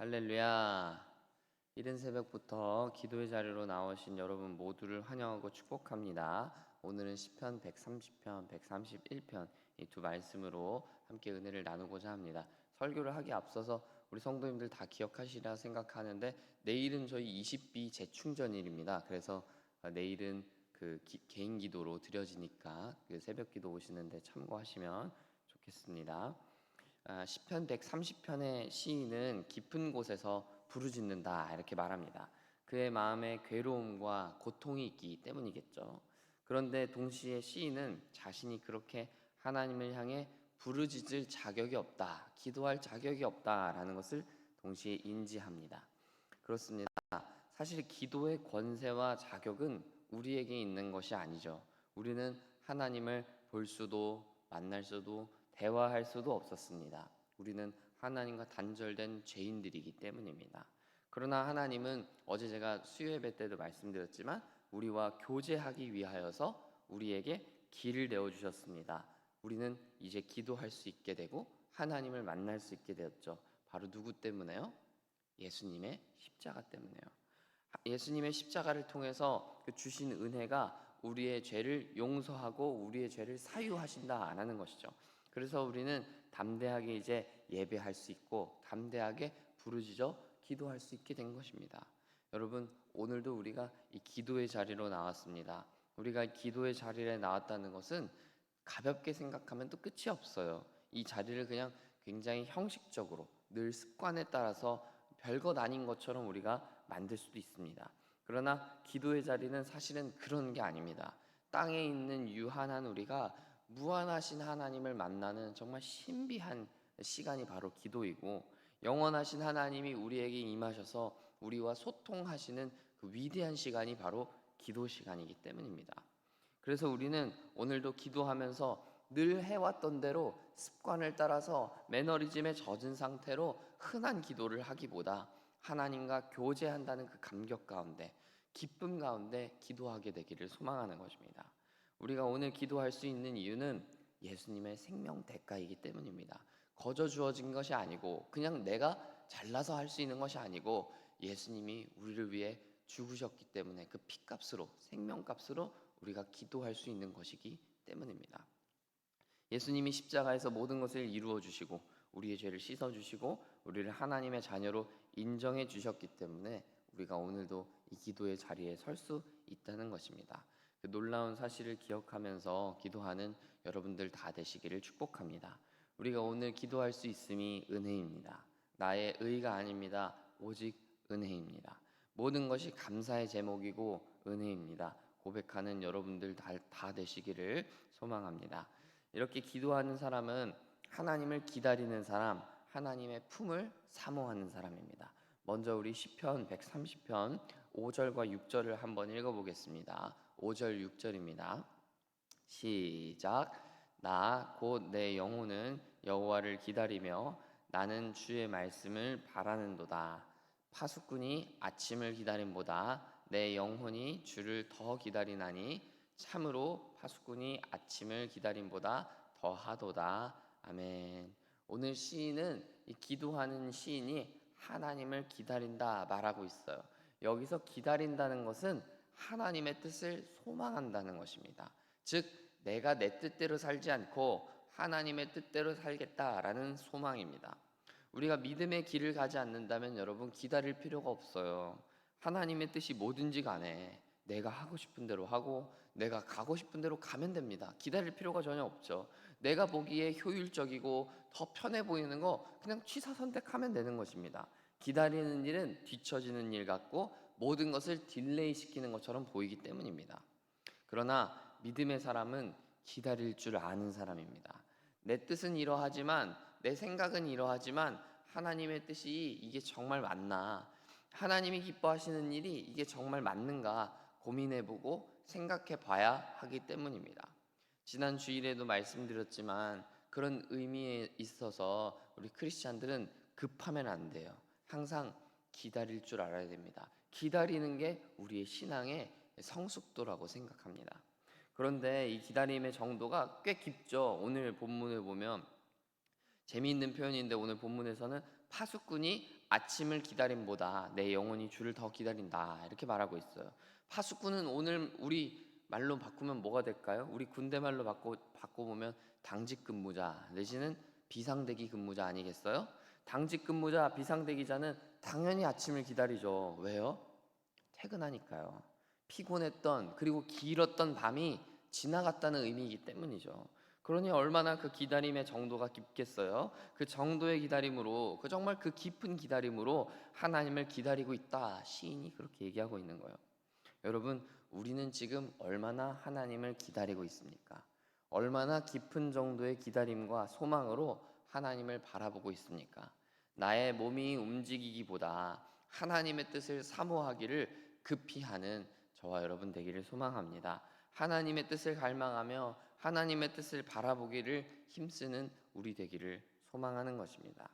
할렐루야. 이른 새벽부터 기도의 자리로 나오신 여러분 모두를 환영하고 축복합니다. 오늘은 시편 130편, 131편 이 두 말씀으로 함께 은혜를 나누고자 합니다. 설교를 하기 앞서서 우리 성도님들 다 기억하시리라 생각하는데 내일은 저희 20비 재충전일입니다. 그래서 내일은 개인 기도로 드려지니까 새벽 기도 오시는데 참고하시면 좋겠습니다. 시편 130편의 시인은 깊은 곳에서 부르짖는다 이렇게 말합니다. 그의 마음에 괴로움과 고통이 있기 때문이겠죠. 그런데 동시에 시인은 자신이 그렇게 하나님을 향해 부르짖을 자격이 없다, 기도할 자격이 없다라는 것을 동시에 인지합니다. 그렇습니다. 사실 기도의 권세와 자격은 우리에게 있는 것이 아니죠. 우리는 하나님을 볼 수도 만날 수도 대화할 수도 없었습니다. 우리는 하나님과 단절된 죄인들이기 때문입니다. 그러나 하나님은 어제 제가 수요예배 때도 말씀드렸지만 우리와 교제하기 위하여서 우리에게 길을 내어주셨습니다. 우리는 이제 기도할 수 있게 되고 하나님을 만날 수 있게 되었죠. 바로 누구 때문에요? 예수님의 십자가 때문에요. 예수님의 십자가를 통해서 주신 은혜가 우리의 죄를 용서하고 우리의 죄를 사유하신다라는 것이죠. 그래서 우리는 담대하게 이제 예배할 수 있고 담대하게 부르짖어 기도할 수 있게 된 것입니다. 여러분, 오늘도 우리가 이 기도의 자리로 나왔습니다. 우리가 기도의 자리에 나왔다는 것은 가볍게 생각하면 또 끝이 없어요. 이 자리를 그냥 굉장히 형식적으로 늘 습관에 따라서 별것 아닌 것처럼 우리가 만들 수도 있습니다. 그러나 기도의 자리는 사실은 그런 게 아닙니다. 땅에 있는 유한한 우리가 무한하신 하나님을 만나는 정말 신비한 시간이 바로 기도이고, 영원하신 하나님이 우리에게 임하셔서 우리와 소통하시는 그 위대한 시간이 바로 기도 시간이기 때문입니다. 그래서 우리는 오늘도 기도하면서 늘 해왔던 대로 습관을 따라서 매너리즘에 젖은 상태로 흔한 기도를 하기보다 하나님과 교제한다는 그 감격 가운데, 기쁨 가운데 기도하게 되기를 소망하는 것입니다. 우리가 오늘 기도할 수 있는 이유는 예수님의 생명 대가이기 때문입니다. 거저 주어진 것이 아니고 그냥 내가 잘나서 할 수 있는 것이 아니고 예수님이 우리를 위해 죽으셨기 때문에 그 피값으로, 생명값으로 우리가 기도할 수 있는 것이기 때문입니다. 예수님이 십자가에서 모든 것을 이루어 주시고 우리의 죄를 씻어 주시고 우리를 하나님의 자녀로 인정해 주셨기 때문에 우리가 오늘도 이 기도의 자리에 설 수 있다는 것입니다. 그 놀라운 사실을 기억하면서 기도하는 여러분들 다 되시기를 축복합니다. 우리가 오늘 기도할 수 있음이 은혜입니다. 나의 의가 아닙니다. 오직 은혜입니다. 모든 것이 감사의 제목이고 은혜입니다. 고백하는 여러분들 다 되시기를 소망합니다. 이렇게 기도하는 사람은 하나님을 기다리는 사람, 하나님의 품을 사모하는 사람입니다. 먼저 우리 시편 130편 5절과 6절을 한번 읽어보겠습니다. 5절 6절입니다. 시작. 나 곧 내 영혼은 여호와를 기다리며 나는 주의 말씀을 바라는도다. 파수꾼이 아침을 기다림보다 내 영혼이 주를 더 기다리나니 참으로 파수꾼이 아침을 기다림보다 더하도다. 아멘. 오늘 시인은 이 기도하는 시인이 하나님을 기다린다 말하고 있어요. 여기서 기다린다는 것은 하나님의 뜻을 소망한다는 것입니다. 즉 내가 내 뜻대로 살지 않고 하나님의 뜻대로 살겠다라는 소망입니다. 우리가 믿음의 길을 가지 않는다면 여러분 기다릴 필요가 없어요. 하나님의 뜻이 뭐든지 간에 내가 하고 싶은 대로 하고 내가 가고 싶은 대로 가면 됩니다. 기다릴 필요가 전혀 없죠. 내가 보기에 효율적이고 더 편해 보이는 거 그냥 취사 선택하면 되는 것입니다. 기다리는 일은 뒤처지는 일 같고 모든 것을 딜레이 시키는 것처럼 보이기 때문입니다. 그러나 믿음의 사람은 기다릴 줄 아는 사람입니다. 내 뜻은 이러하지만 내 생각은 이러하지만 하나님의 뜻이 이게 정말 맞나? 하나님이 기뻐하시는 일이 이게 정말 맞는가 고민해보고 생각해봐야 하기 때문입니다. 지난 주일에도 말씀드렸지만 그런 의미에 있어서 우리 크리스찬들은 급하면 안 돼요. 항상 기다릴 줄 알아야 됩니다. 기다리는 게 우리의 신앙의 성숙도라고 생각합니다. 그런데 이 기다림의 정도가 꽤 깊죠. 오늘 본문을 보면 재미있는 표현인데 오늘 본문에서는 파수꾼이 아침을 기다림보다 내 영혼이 주를 더 기다린다 이렇게 말하고 있어요. 파수꾼은 오늘 우리 말로 바꾸면 뭐가 될까요? 우리 군대 말로 바꿔보면 당직 근무자 내지는 비상대기 근무자 아니겠어요? 당직 근무자, 비상대기자는 당연히 아침을 기다리죠. 왜요? 퇴근하니까요. 피곤했던 그리고 길었던 밤이 지나갔다는 의미이기 때문이죠. 그러니 얼마나 그 기다림의 정도가 깊겠어요. 그 정도의 기다림으로, 그 정말 그 깊은 기다림으로 하나님을 기다리고 있다. 시인이 그렇게 얘기하고 있는 거예요. 여러분, 우리는 지금 얼마나 하나님을 기다리고 있습니까? 얼마나 깊은 정도의 기다림과 소망으로 하나님을 바라보고 있습니까? 나의 몸이 움직이기보다 하나님의 뜻을 사모하기를 급히 하는 저와 여러분 되기를 소망합니다. 하나님의 뜻을 갈망하며 하나님의 뜻을 바라보기를 힘쓰는 우리 되기를 소망하는 것입니다.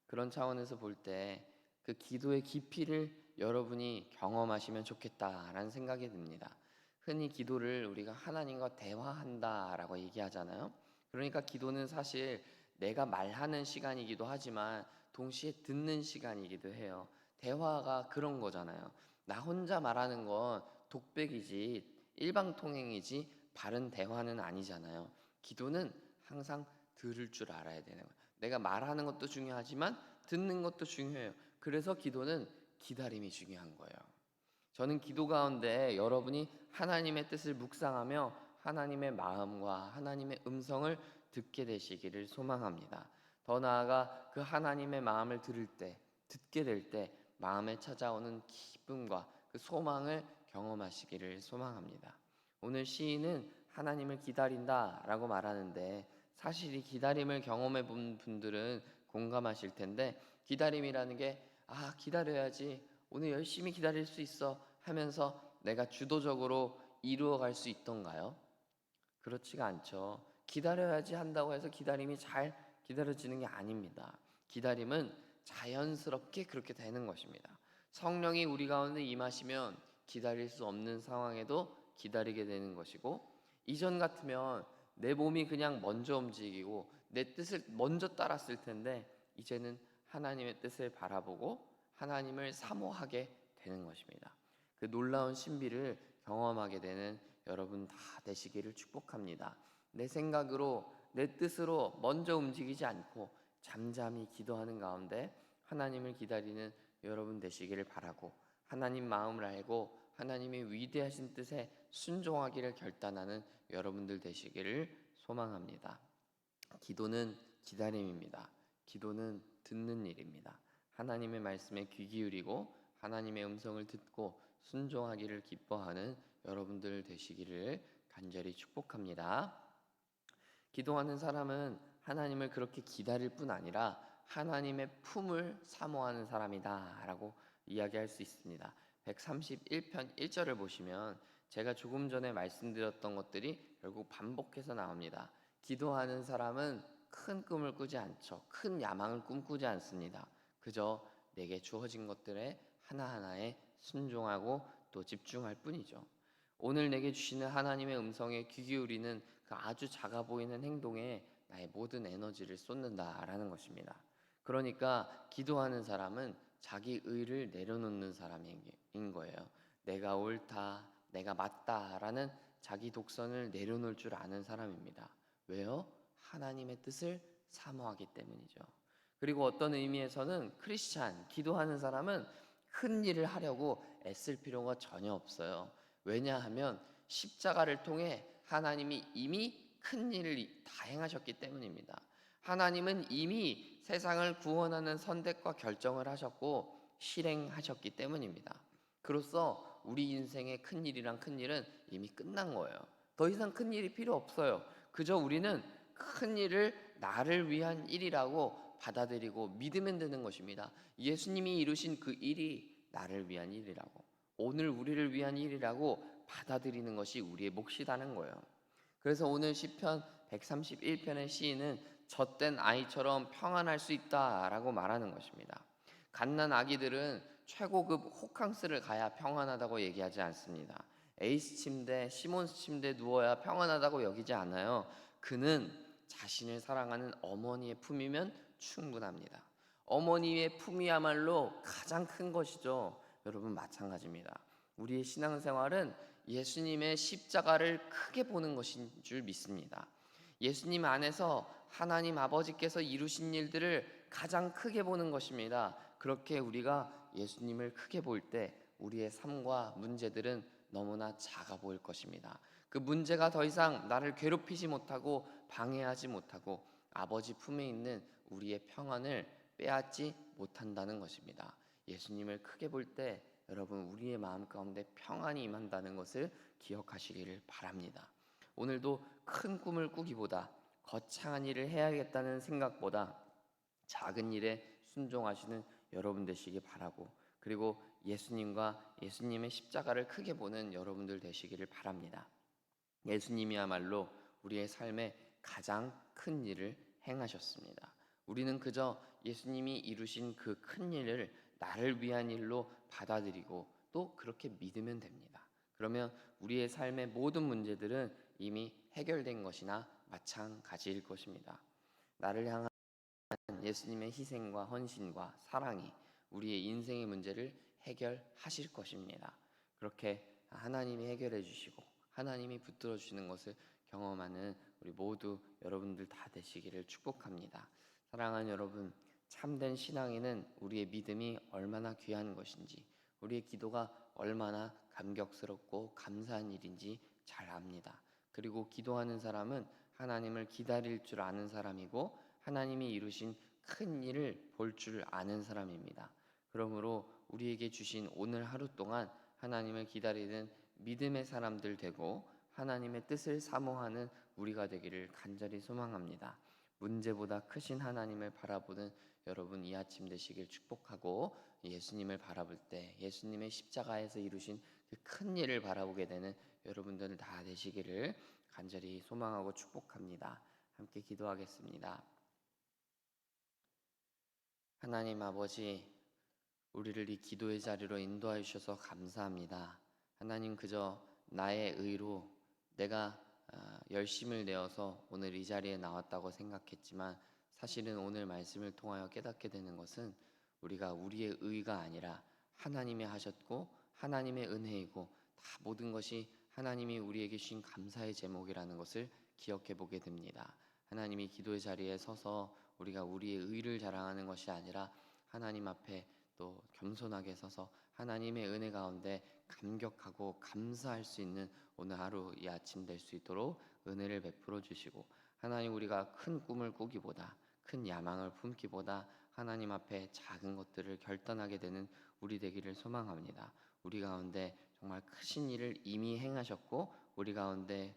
그런 차원에서 볼 때 그 기도의 깊이를 여러분이 경험하시면 좋겠다라는 생각이 듭니다. 흔히 기도를 우리가 하나님과 대화한다라고 얘기하잖아요. 그러니까 기도는 사실 내가 말하는 시간이기도 하지만 동시에 듣는 시간이기도 해요. 대화가 그런 거잖아요. 나 혼자 말하는 건 독백이지 일방통행이지 바른 대화는 아니잖아요. 기도는 항상 들을 줄 알아야 되는 거예요. 내가 말하는 것도 중요하지만 듣는 것도 중요해요. 그래서 기도는 기다림이 중요한 거예요. 저는 기도 가운데 여러분이 하나님의 뜻을 묵상하며 하나님의 마음과 하나님의 음성을 듣게 되시기를 소망합니다. 더 나아가 그 하나님의 마음을 들을 때, 듣게 될 때 마음에 찾아오는 기쁨과 그 소망을 경험하시기를 소망합니다. 오늘 시인은 하나님을 기다린다라고 말하는데 사실 이 기다림을 경험해 본 분들은 공감하실 텐데 기다림이라는 게 기다려야지 오늘 열심히 기다릴 수 있어 하면서 내가 주도적으로 이루어갈 수 있던가요? 그렇지가 않죠. 기다려야지 한다고 해서 기다림이 잘 기다려지는 게 아닙니다. 기다림은 자연스럽게 그렇게 되는 것입니다. 성령이 우리 가운데 임하시면 기다릴 수 없는 상황에도 기다리게 되는 것이고 이전 같으면 내 몸이 그냥 먼저 움직이고 내 뜻을 먼저 따랐을 텐데 이제는 하나님의 뜻을 바라보고 하나님을 사모하게 되는 것입니다. 그 놀라운 신비를 경험하게 되는 여러분 다 되시기를 축복합니다. 내 생각으로 내 뜻으로 먼저 움직이지 않고 잠잠히 기도하는 가운데 하나님을 기다리는 여러분 되시기를 바라고 하나님 마음을 알고 하나님의 위대하신 뜻에 순종하기를 결단하는 여러분들 되시기를 소망합니다. 기도는 기다림입니다. 기도는 듣는 일입니다. 하나님의 말씀에 귀 기울이고 하나님의 음성을 듣고 순종하기를 기뻐하는 여러분들 되시기를 간절히 축복합니다. 기도하는 사람은 하나님을 그렇게 기다릴 뿐 아니라 하나님의 품을 사모하는 사람이다 라고 이야기할 수 있습니다. 131편 1절을 보시면 제가 조금 전에 말씀드렸던 것들이 결국 반복해서 나옵니다. 기도하는 사람은 큰 꿈을 꾸지 않죠. 큰 야망을 꿈꾸지 않습니다. 그저 내게 주어진 것들에 하나하나에 순종하고 또 집중할 뿐이죠. 오늘 내게 주시는 하나님의 음성에 귀 기울이는 그 아주 작아 보이는 행동에 나의 모든 에너지를 쏟는다라는 것입니다. 그러니까 기도하는 사람은 자기 의를 내려놓는 사람인 거예요. 내가 옳다, 내가 맞다라는 자기 독선을 내려놓을 줄 아는 사람입니다. 왜요? 하나님의 뜻을 사모하기 때문이죠. 그리고 어떤 의미에서는 크리스찬, 기도하는 사람은 큰 일을 하려고 애쓸 필요가 전혀 없어요. 왜냐하면 십자가를 통해 하나님이 이미 큰 일을 다 행하셨기 때문입니다. 하나님은 이미 세상을 구원하는 선택과 결정을 하셨고 실행하셨기 때문입니다. 그로써 우리 인생의 큰 일이란 큰 일은 이미 끝난 거예요. 더 이상 큰 일이 필요 없어요. 그저 우리는 큰 일을 나를 위한 일이라고 받아들이고 믿으면 되는 것입니다. 예수님이 이루신 그 일이 나를 위한 일이라고, 오늘 우리를 위한 일이라고 받아들이는 것이 우리의 몫이라는 거예요. 그래서 오늘 시편 131편의 시인은 젖된 아이처럼 평안할 수 있다라고 말하는 것입니다. 갓난 아기들은 최고급 호캉스를 가야 평안하다고 얘기하지 않습니다. 에이스 침대, 시몬스 침대에 누워야 평안하다고 여기지 않아요. 그는 자신을 사랑하는 어머니의 품이면 충분합니다. 어머니의 품이야말로 가장 큰 것이죠. 여러분 마찬가지입니다. 우리의 신앙생활은 예수님의 십자가를 크게 보는 것인 줄 믿습니다. 예수님 안에서 하나님 아버지께서 이루신 일들을 가장 크게 보는 것입니다. 그렇게 우리가 예수님을 크게 볼 때 우리의 삶과 문제들은 너무나 작아 보일 것입니다. 그 문제가 더 이상 나를 괴롭히지 못하고 방해하지 못하고 아버지 품에 있는 우리의 평안을 빼앗지 못한다는 것입니다. 예수님을 크게 볼 때 여러분 우리의 마음 가운데 평안이 임한다는 것을 기억하시기를 바랍니다. 오늘도 큰 꿈을 꾸기보다 거창한 일을 해야겠다는 생각보다 작은 일에 순종하시는 여러분 되시기 바라고, 그리고 예수님과 예수님의 십자가를 크게 보는 여러분들 되시기를 바랍니다. 예수님이야말로 우리의 삶에 가장 큰 일을 행하셨습니다. 우리는 그저 예수님이 이루신 그 큰 일을 나를 위한 일로 받아들이고 또 그렇게 믿으면 됩니다. 그러면 우리의 삶의 모든 문제들은 이미 해결된 것이나 마찬가지일 것입니다. 나를 향한 예수님의 희생과 헌신과 사랑이 우리의 인생의 문제를 해결하실 것입니다. 그렇게 하나님이 해결해 주시고 하나님이 붙들어 주시는 것을 경험하는 우리 모두 여러분들 다 되시기를 축복합니다. 사랑하는 여러분, 참된 신앙인은 우리의 믿음이 얼마나 귀한 것인지, 우리의 기도가 얼마나 감격스럽고 감사한 일인지 잘 압니다. 그리고 기도하는 사람은 하나님을 기다릴 줄 아는 사람이고 하나님이 이루신 큰 일을 볼 줄 아는 사람입니다. 그러므로 우리에게 주신 오늘 하루 동안 하나님을 기다리는 믿음의 사람들 되고 하나님의 뜻을 사모하는 우리가 되기를 간절히 소망합니다. 문제보다 크신 하나님을 바라보는 여러분 이 아침 되시길 축복하고, 예수님을 바라볼 때 예수님의 십자가에서 이루신 그 큰 일을 바라보게 되는 여러분들 다 되시기를 간절히 소망하고 축복합니다. 함께 기도하겠습니다. 하나님 아버지, 우리를 이 기도의 자리로 인도하여 주셔서 감사합니다. 하나님, 그저 나의 의로 내가 열심을 내어서 오늘 이 자리에 나왔다고 생각했지만, 사실은 오늘 말씀을 통하여 깨닫게 되는 것은 우리가 우리의 의가 아니라 하나님이 하셨고 하나님의 은혜이고 다 모든 것이 하나님이 우리에게 주신 감사의 제목이라는 것을 기억해 보게 됩니다. 하나님이 기도의 자리에 서서 우리가 우리의 의를 자랑하는 것이 아니라 하나님 앞에 또 겸손하게 서서 하나님의 은혜 가운데 감격하고 감사할 수 있는 오늘 하루 이 아침 될 수 있도록 은혜를 베풀어 주시고, 하나님 우리가 큰 꿈을 꾸기보다 큰 야망을 품기보다 하나님 앞에 작은 것들을 결단하게 되는 우리 되기를 소망합니다. 우리 가운데 정말 크신 일을 이미 행하셨고 우리 가운데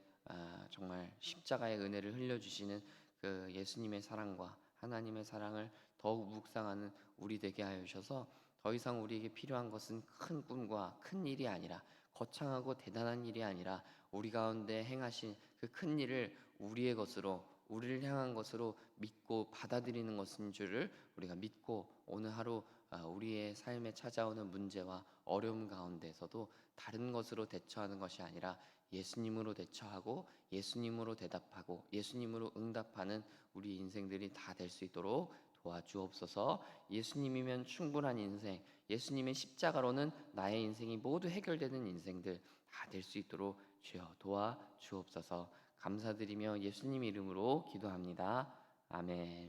정말 십자가의 은혜를 흘려주시는 그 예수님의 사랑과 하나님의 사랑을 더욱 묵상하는 우리 되게 하여 주셔서 더 이상 우리에게 필요한 것은 큰 꿈과 큰 일이 아니라 거창하고 대단한 일이 아니라 우리 가운데 행하신 그 큰 일을 우리의 것으로 우리를 향한 것으로 믿고 받아들이는 것인 줄을 우리가 믿고 오늘 하루 우리의 삶에 찾아오는 문제와 어려움 가운데서도 다른 것으로 대처하는 것이 아니라 예수님으로 대처하고 예수님으로 대답하고 예수님으로 응답하는 우리 인생들이 다 될 수 있도록 도와주옵소서. 예수님이면 충분한 인생, 예수님의 십자가로는 나의 인생이 모두 해결되는 인생들 다 될 수 있도록 주여 도와주옵소서. 감사드리며 예수님 이름으로 기도합니다. 아멘.